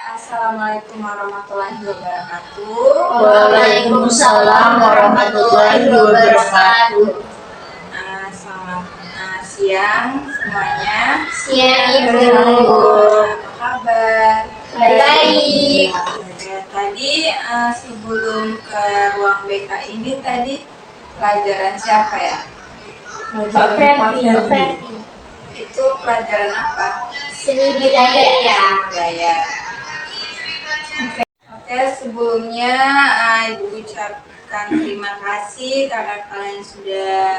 Assalamualaikum warahmatullahi wabarakatuh. Waalaikumsalam warahmatullahi wabarakatuh. Selamat siang semuanya. Siang Ibu. Apa kabar? Baik. Oke, tadi sebelum ke ruang BK ini tadi pelajaran siapa ya? Pak Ferdi. Itu pelajaran apa? Seni budaya. Budaya. Oke, sebelumnya Ibu ucapkan terima kasih karena kalian sudah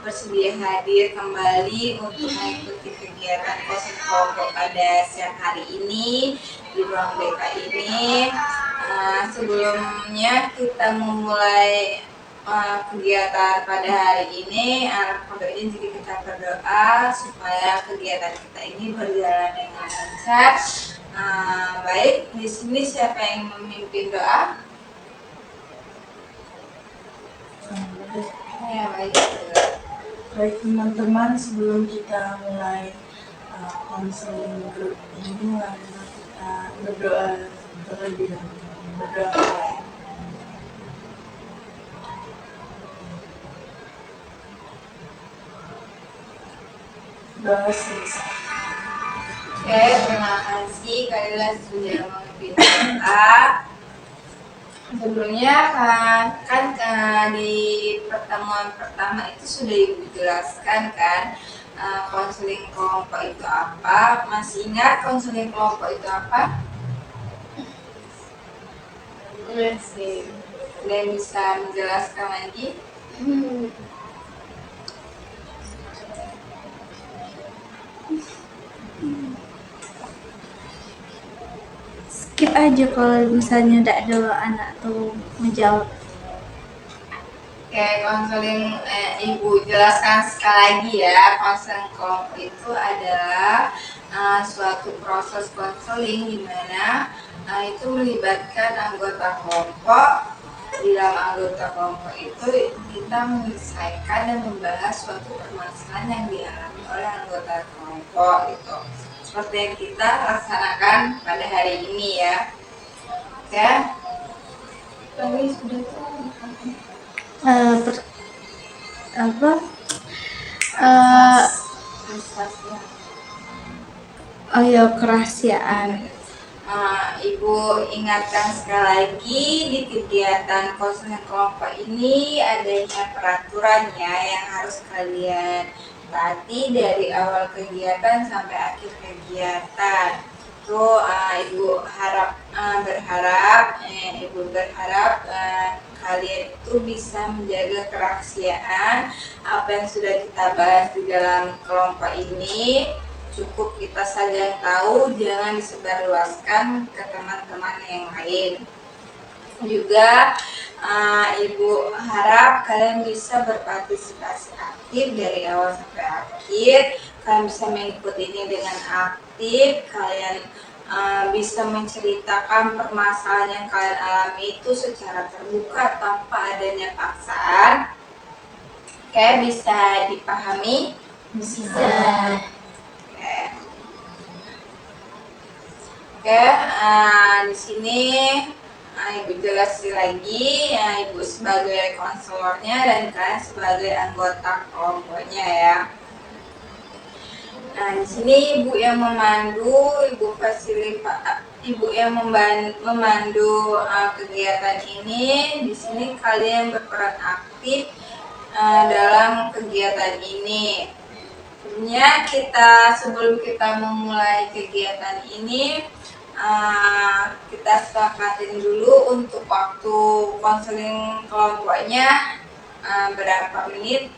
bersedia hadir kembali untuk mengikuti kegiatan kosong kelompok pada siang hari ini di ruang BK ini. Sebelumnya kita memulai kegiatan pada hari ini, alhamdulillah jika kita berdoa supaya kegiatan kita ini berjalan dengan lancar. Baik, di sini siapa yang memimpin doa? Ya, Baik teman-teman, sebelum kita mulai konseling grup ini, marilah kita berdoa terlebih dahulu. Berdoa. Doa selesai. Oke, terima kasih kalian sudah memimpin doa. Sebelumnya kan di pertemuan pertama itu sudah Ibu jelaskan kan konseling kelompok itu apa. Masih ingat konseling kelompok itu apa? Masih. Ada yang bisa menjelaskan lagi? Skip aja kalau misalnya tidak ada anak tuh menjawab. Oke, konseling Ibu jelaskan sekali lagi ya. Konseling kelompok itu adalah suatu proses konseling di mana itu melibatkan anggota kelompok. Di dalam anggota kelompok itu kita menyelesaikan dan membahas suatu permasalahan yang dialami oleh anggota kelompok gitu. Seperti yang kita laksanakan pada hari ini ya. Oke. Tapi sudah kerahasiaan. Ibu ingatkan sekali lagi di kegiatan konseling kelompok ini adanya peraturannya yang harus kalian taati dari awal kegiatan sampai akhir kegiatan. Itu Ibu berharap kalian itu bisa menjaga kerahasiaan apa yang sudah kita bahas di dalam kelompok ini. Cukup kita saja yang tahu, jangan disebarluaskan ke teman-teman yang lain. Juga Ibu harap kalian bisa berpartisipasi aktif dari awal sampai akhir. Kalian bisa mengikuti ini dengan aktif. Kalian bisa menceritakan permasalahan yang kalian alami itu secara terbuka tanpa adanya paksaan. Oke, bisa dipahami? Bisa. Oke, di sini Ibu jelasin lagi, Ibu sebagai konselornya dan kalian sebagai anggota kelompoknya ya. Nah, di sini Ibu yang memandu, Ibu yang memandu kegiatan ini. Di sini kalian berperan aktif dalam kegiatan ini. Sebelum kita memulai kegiatan ini, kita sepakatin dulu untuk waktu konseling kelompoknya berapa menit,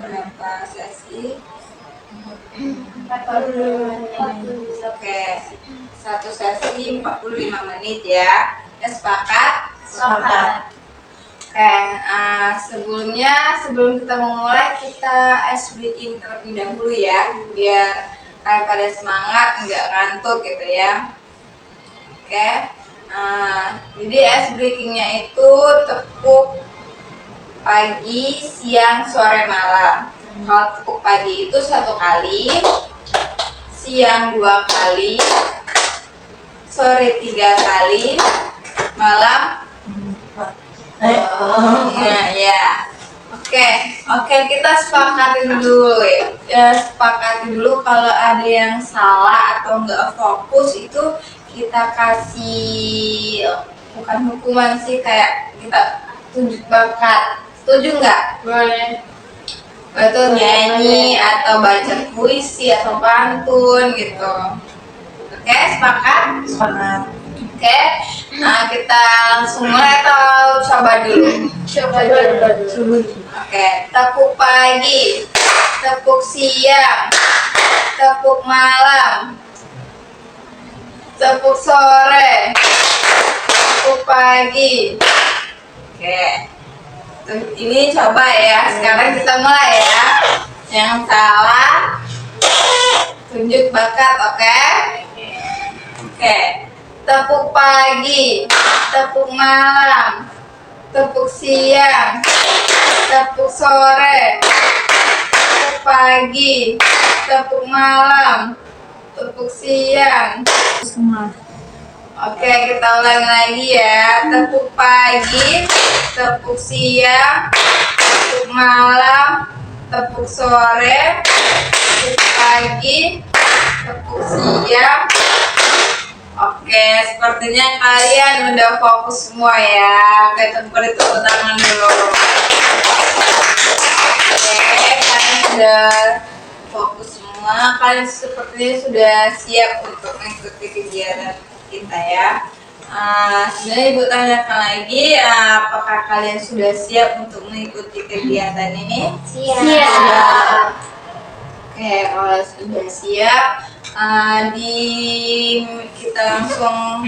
berapa sesi. 45. Oke, satu sesi 45 menit ya. Sepakat? Sepakat. Oke, sebelum kita memulai kita ice breaking terlebih dahulu ya, biar kalian pada semangat, nggak ngantuk gitu ya. Oke, jadi ice breakingnya itu tepuk pagi, siang, sore, malam. Kalau tepuk pagi itu 1 kali, siang 2 kali, sore 3 kali, malam nah, ya. Oke, kita sepakatin dulu ya. Sepakati dulu kalau ada yang salah atau nggak fokus itu kita kasih bukan hukuman sih, kayak kita tunjuk bakat. Setuju nggak? Boleh. Betul, nyanyi atau baca puisi atau pantun gitu. Oke, sepakat? Semangat. Oke, nah kita langsung mulai atau coba dulu? Coba dulu. Coba. Oke, tepuk pagi, tepuk siang, tepuk malam, tepuk sore, tepuk pagi. Oke, ini coba ya. Sekarang kita mulai ya. Yang salah tunjuk bakat, oke? Oke, tepuk pagi, tepuk malam, tepuk siang, tepuk sore, tepuk pagi, tepuk malam, tepuk siang. Semua. Oke, kita ulangi lagi ya. Tepuk pagi, tepuk siang, tepuk malam, tepuk sore, tepuk pagi, tepuk siang. Oke, sepertinya kalian udah fokus semua ya. Oke, beri tepuk tangan dulu. Oke, kalian sudah fokus semua. Kalian sepertinya sudah siap untuk mengikuti kegiatan kita ya. Sebenarnya Ibu tanyakan lagi, apakah kalian sudah siap untuk mengikuti kegiatan ini? Siap. Oke, kalau sudah siap, kita langsung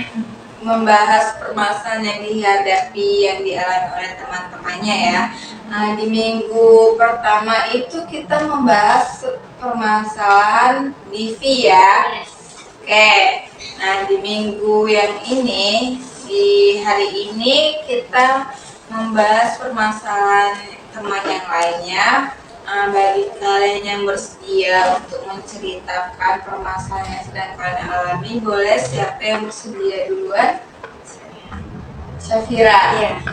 membahas permasalahan yang dihadapi, yang dialami oleh teman-temannya ya. Di minggu pertama itu kita membahas permasalahan DIVI ya. Oke, nah di minggu yang ini, di hari ini kita membahas permasalahan teman yang lainnya. Bagi kalian yang bersedia untuk menceritakan permasalahan yang sedang kalian alami, boleh. Siapa yang bersedia duluan? Syafira. Iya.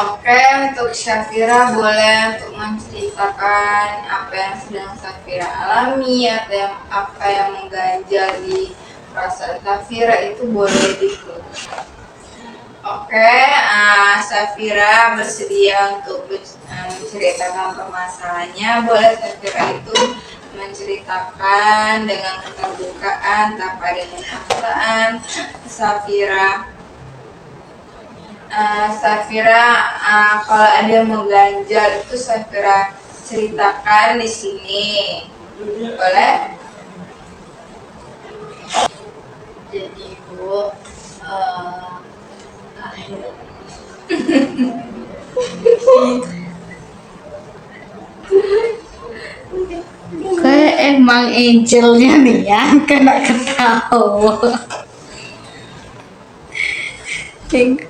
Oke, untuk Syafira boleh untuk menceritakan apa yang sedang Syafira alami atau apa yang mengganjal di perasaan Syafira, itu boleh ditulis. Oke, Syafira bersedia untuk menceritakan permasalahannya. Boleh Syafira itu menceritakan dengan keterbukaan tanpa ada paksaan. Syafira, kalau ada yang mengganjal itu Syafira ceritakan di sini. Boleh? Jadi Bu, Kayak emang angelnya nih ya, kena ketawa. jadi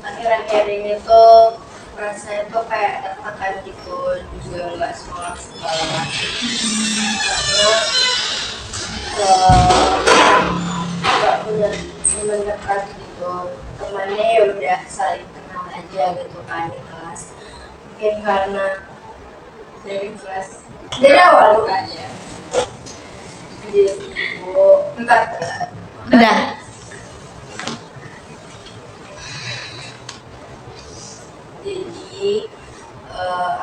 akhir-akhir ini tuh rasanya tuh kayak tertekan gitu, juga nggak sekolah karena nggak punya teman dekat gitu. Temannya ya udah saling kenal aja gitu kan di kelas. Mungkin karena dari kelas dari awal bukannya. Jadi Bu, Udah. jadi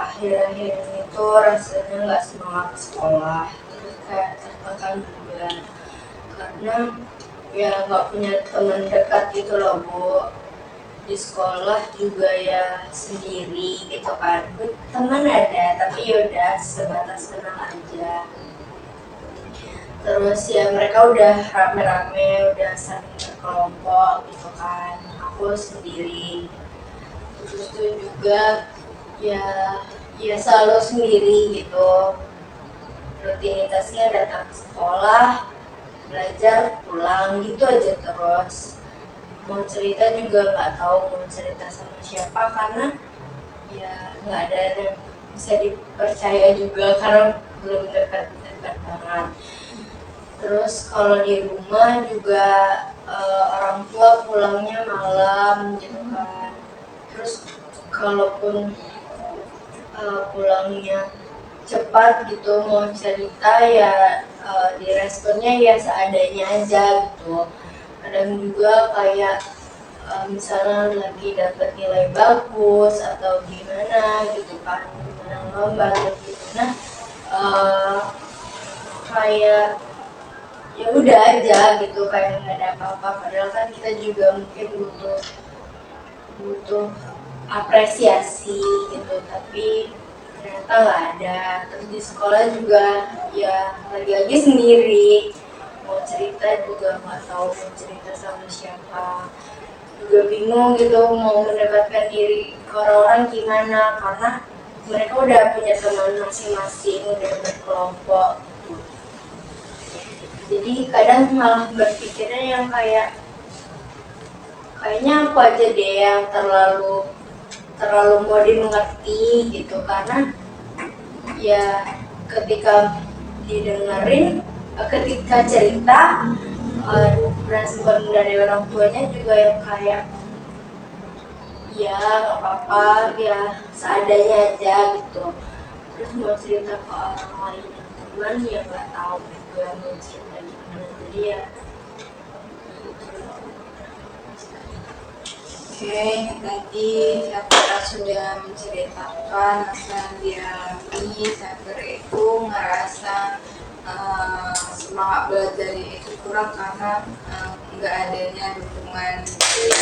akhir-akhir ini tuh rasanya nggak semangat ke sekolah, terus kayak tertekan juga karena ya nggak punya teman dekat gitu loh Bu. Di sekolah juga ya sendiri gitu kan, teman ada tapi yaudah sebatas kenal aja. Terus ya mereka udah rame-rame, udah saling berkelompok gitu kan, aku sendiri. Terus tuh juga ya selalu sendiri gitu, rutinitasnya datang ke sekolah, belajar, pulang gitu aja terus. Mau cerita juga nggak tahu mau cerita sama siapa karena ya nggak ada yang bisa dipercaya juga karena belum dekat-dekat banget. Terus kalau di rumah juga orang tua pulangnya malam gitu kan. Terus kalaupun pulangnya cepat gitu mau cerita ya diresponnya ya seadanya aja gitu. Kadang juga kayak misalnya lagi dapat nilai bagus atau gimana gitu kan, menang lomba gitu. Nah kayak ya udah aja gitu, kayak nggak ada apa-apa. Padahal kan kita juga mungkin butuh apresiasi gitu, tapi ternyata nggak ada. Terus di sekolah juga ya lagi-lagi sendiri, mau cerita juga nggak tahu mau cerita sama siapa, juga bingung gitu mau mendapatkan diri ke orang-orang gimana, karena mereka udah punya teman masing-masing, udah berkelompok. Jadi kadang malah berpikirnya yang kayaknya aku aja deh yang terlalu mau dimengerti gitu, karena ya ketika didengerin, ketika cerita respon dari orang tuanya juga yang kayak ya nggak apa-apa ya seadanya aja gitu. Terus mau cerita ke orang lain yang teman ya nggak tahu juga mau cerita gimana, jadi ya Oke, tadi Syafira sudah menceritakan masa yang dialami. Syafira itu ngerasa semangat belajarnya itu kurang karena nggak adanya dukungan dari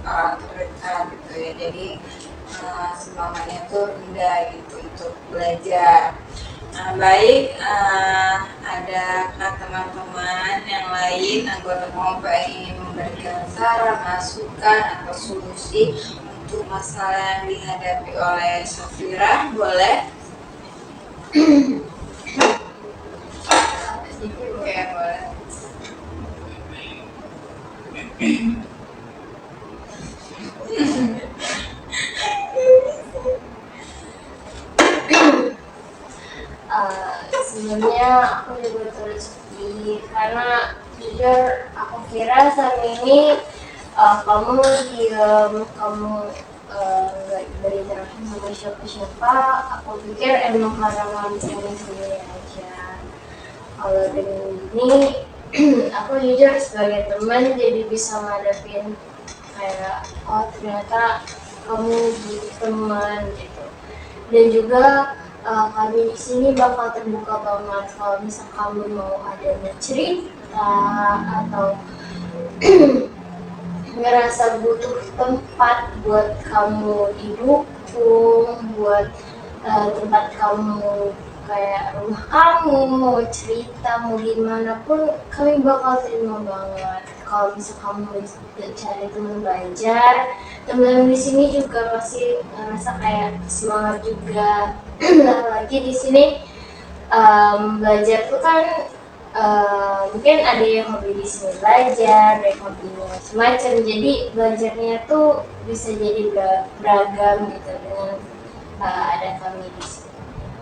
orang terdekat gitu ya. Jadi semangatnya tuh rendah gitu untuk belajar. Baik, adakah teman-teman yang lain anggota kelompok yang ingin memberikan saran, masukan, atau solusi untuk masalah yang dihadapi oleh Syafira? Boleh? Oke, boleh. sebenarnya aku juga terus sedih karena jujur aku kira saat ini kamu diam, kamu nggak berinteraksi sama siapa-siapa. Aku pikir emang karena kamu sendiri aja. Kalau dengan ini aku jujur sebagai teman jadi bisa ngadepin kayak oh ternyata kamu butuh teman gitu. Dan juga kami di sini bakal terbuka banget kalau misal kamu mau ada cerita atau ngerasa butuh tempat buat kamu didukung, buat tempat kamu kayak rumah kamu, mau cerita mau gimana pun kami bakal terima banget. Kalau misal kamu cari teman belajar, teman di sini juga masih ngerasa kayak semangat juga. Apalagi di sini belajar tuh kan mungkin ada yang hobi di sini belajar, ada yang hobinya semacam. Jadi belajarnya tuh bisa jadi beragam gitu dengan ada kami di sini.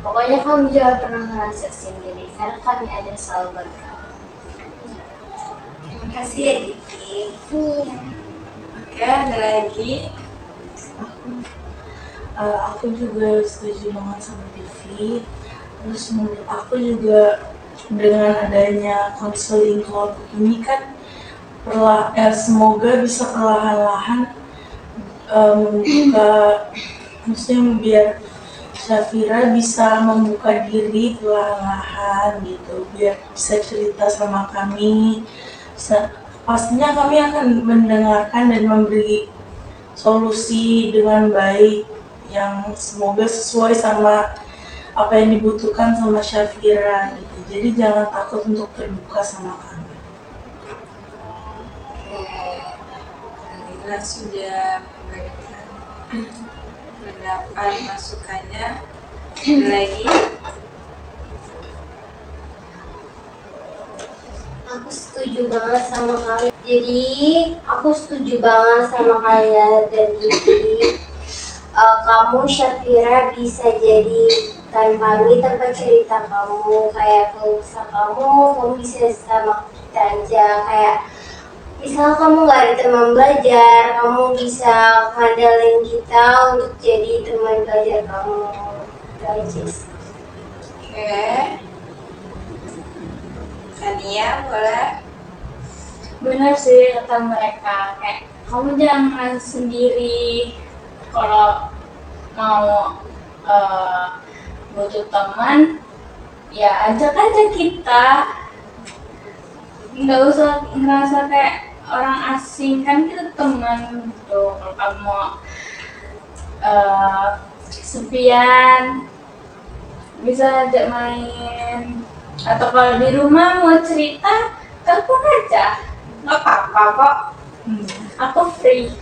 Pokoknya kamu jangan pernah ngerasa sendiri karena kami ada selalu buat kamu. Terima kasih ya Diki. Oke, ada lagi? Aku juga setuju banget sama Vivi. Terus menurut aku juga dengan adanya konseling kelompok ini kan semoga bisa perlahan-lahan membuka, maksudnya biar Syafira bisa membuka diri perlahan-lahan gitu, biar bisa cerita sama kami. Pastinya kami akan mendengarkan dan memberi solusi dengan baik yang semoga sesuai sama apa yang dibutuhkan sama Syafira gitu. Jadi jangan takut untuk terbuka sama kami. Alhamdulillah sudah memberikan pendapat masukannya. Ada lagi? Aku setuju banget sama kalian. Jadi aku setuju banget sama kalian dan jadi kamu Syafira bisa jadi tanpa duit, tanpa cerita kamu, kayak kalau misal kamu bisa sama kita aja, kayak misal kamu nggak ada teman belajar, kamu bisa ngandalin kita untuk jadi teman belajar kamu. Itu aja sih. Oke, Kania boleh. Benar sih kata mereka, kayak kamu jangan merasa sendiri kalau mau butuh teman, ya ajak aja kita, nggak usah ngerasa kayak orang asing, kan kita teman gitu. Kalau kamu mau sepian bisa ajak main, atau kalau di rumah mau cerita telepon aja, nggak apa-apa kok, aku free.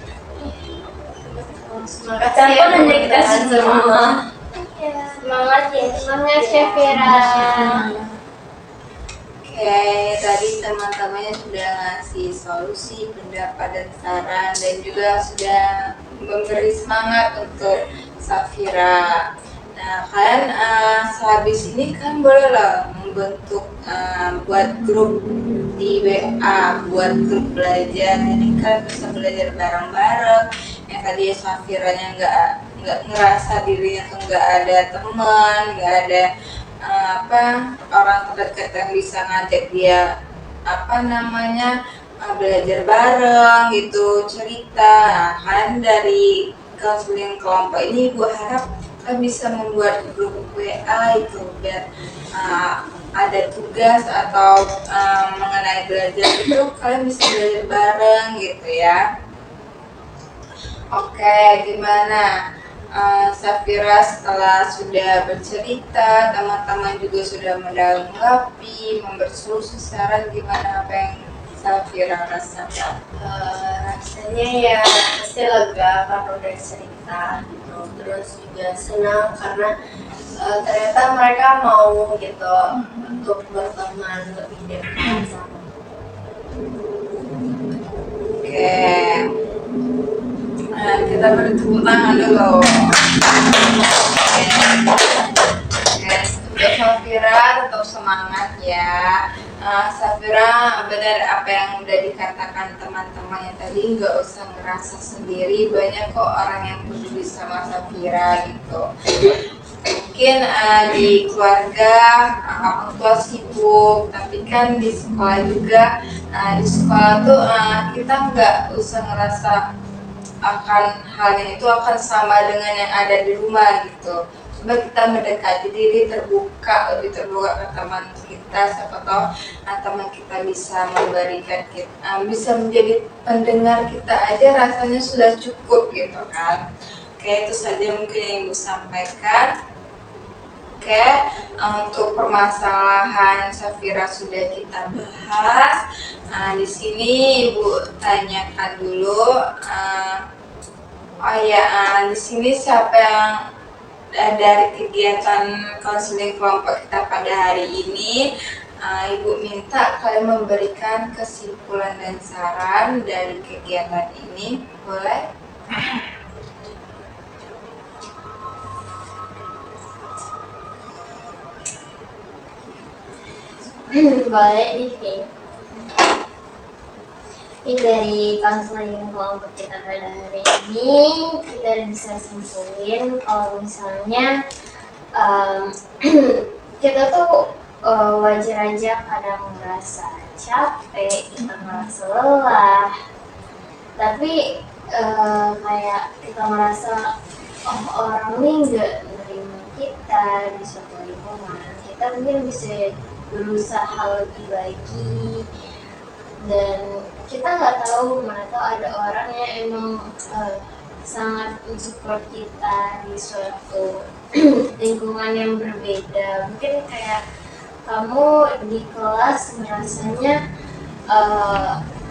Semangat Telepon aja kita semua. Semangat ya, semangat Syafira. Oke, tadi teman-temannya sudah ngasih solusi, pendapat dan saran, dan juga sudah memberi semangat untuk Syafira. Nah, kalian sehabis ini kan boleh lah membentuk buat grup di WA, buat grup belajar. Ini kan bisa belajar bareng-bareng. Yang tadi Syafiranya nggak ngerasa dirinya tuh nggak ada teman, nggak ada orang terdekat yang bisa ngajak dia belajar bareng gitu, cerita. Nah, kan dari konseling kelompok ini gue harap kalian bisa membuat grup WA itu biar ada tugas atau mengenai belajar itu kalian bisa belajar bareng gitu ya. Oke, gimana Syafira setelah sudah bercerita, teman-teman juga sudah menanggapi, memberi solusi saran, gimana apa yang Syafira rasakan? Rasanya ya pasti lega karena udah cerita gitu. Terus juga senang karena ternyata mereka mau gitu untuk berteman lebih dekat sama. Oke. Nah, kita beri tepuk tangan dulu. Oke, untuk Syafira tetap semangat ya. Syafira, benar apa yang udah dikatakan teman-teman yang tadi, nggak usah ngerasa sendiri, banyak kok orang yang peduli sama Syafira gitu. Mungkin di keluarga orang tua sibuk, tapi kan di sekolah juga, di sekolah tuh kita nggak usah ngerasa akan halnya itu akan sama dengan yang ada di rumah gitu. Coba kita mendekati diri, lebih terbuka ke teman kita, siapa tahu teman kita bisa memberikan kita, bisa menjadi pendengar kita aja rasanya sudah cukup gitu kan. Oke, itu saja mungkin yang Ibu sampaikan. Oke, untuk permasalahan Syafira sudah kita bahas. Di sini Ibu tanyakan dulu. Di sini siapa yang dari kegiatan konseling kelompok kita pada hari ini, Ibu minta kalian memberikan kesimpulan dan saran dari kegiatan ini, boleh? Boleh nih. Ini dari konseling kelompok kita pada hari ini kita bisa simpulin kalau misalnya kita tuh wajar aja kadang merasa capek, kita merasa lelah, tapi kayak kita merasa orang ini nggak menerima kita di suatu lingkungan, kita mungkin bisa berusaha lebih lagi. Dan kita nggak tahu, mana tahu ada orang yang emang sangat mensupport kita di suatu lingkungan yang berbeda. Mungkin kayak kamu di kelas merasanya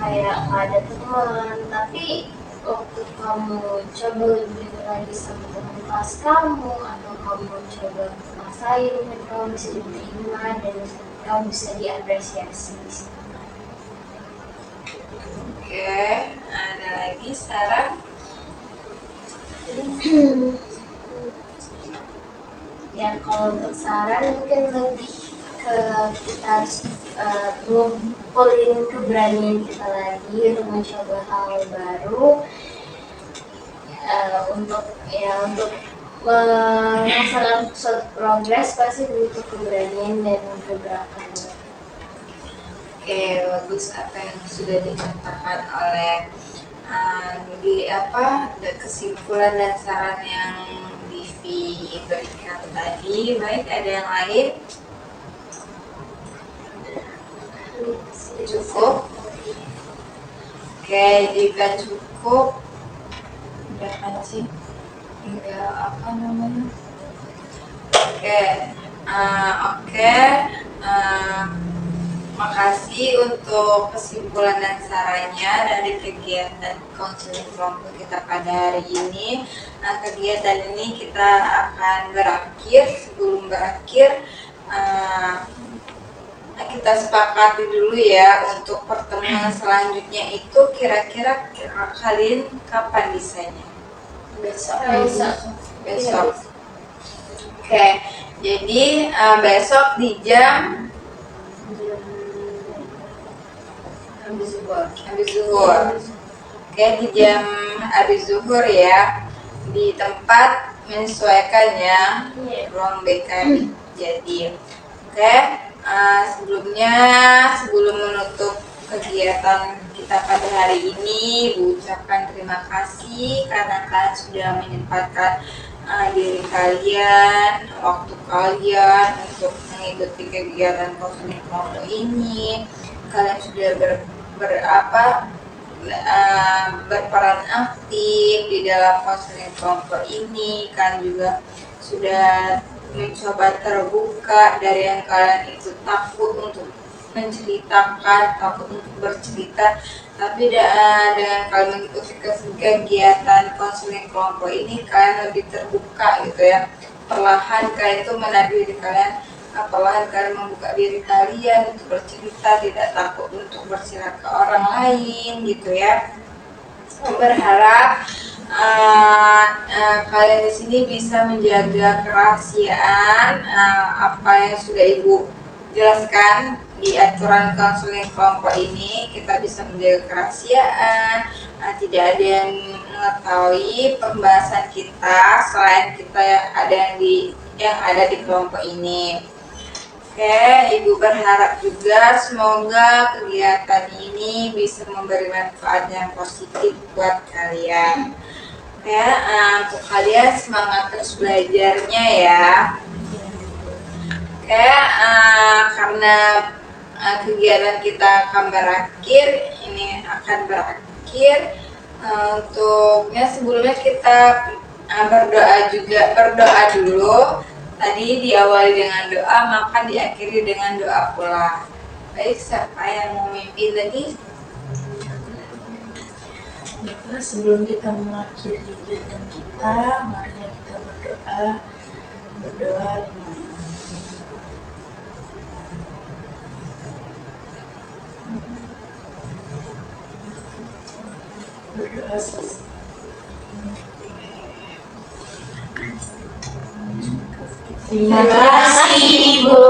kayak nggak ada teman, tapi waktu kamu coba lebih lagi sama teman kelas kamu, atau kamu coba ngerasain, kamu bisa diterima dan kamu bisa diapresiasi di situ. Oke, ada lagi saran? Ya kalau untuk saran mungkin lebih ke kita harus ngumpulin keberanian kita lagi untuk mencoba hal baru, untuk melaksanakan suatu progres pasti butuh keberanian dan kegerakan. Oke, bagus apa yang sudah dikatakan oleh kesimpulan dan saran yang diberikan tadi. Baik, ada yang lain? Cukup? Oke, jika cukup, berapa sih? Tinggal apa namanya? Oke. Makasih untuk kesimpulan dan sarannya dari kegiatan konseling kelompok kita pada hari ini. Nah, kegiatan ini kita akan berakhir. Sebelum berakhir, kita sepakati dulu ya untuk pertemuan selanjutnya itu kira-kira kalian kapan bisanya? Besok. Oke, jadi besok di jam habis zuhur. Oke, di jam habis zuhur ya, di tempat menyesuaikan ya, ruang BK jadi. Oke, sebelum menutup kegiatan kita pada hari ini, ucapkan terima kasih karena kalian sudah menyempatkan diri kalian, waktu kalian untuk mengikuti kegiatan konseling kelompok ini. Kalian sudah berperan aktif di dalam konseling kelompok ini. Kalian juga sudah mencoba terbuka dari yang kalian itu takut untuk menceritakan, takut untuk bercerita, tapi dengan kalian mengikuti kegiatan konseling kelompok ini, kalian lebih terbuka gitu ya. Perlahan kalian itu menarik diri kalian, perlahan kalian membuka diri kalian untuk bercerita, tidak takut untuk bercerita ke orang lain gitu ya. Saya berharap kalian di sini bisa menjaga kerahasiaan apa yang sudah Ibu jelaskan di aturan konseling kelompok ini. Kita bisa menjaga kerahasiaan, tidak ada yang mengetahui pembahasan kita selain kita yang ada di kelompok ini. Oke, Ibu berharap juga semoga kegiatan ini bisa memberi manfaat yang positif buat kalian. Oke, untuk kalian semangat terus belajarnya ya. Oke, karena kegiatan kita akan berakhir, sebelumnya kita berdoa dulu. Tadi diawali dengan doa, maka diakhiri dengan doa pula. Baik, siapa yang mau memimpin tadi? Baiklah, sebelum kita mengakhiri kegiatan kita, mari kita berdoa. Berdoa selesai. Terima kasih, Ibu.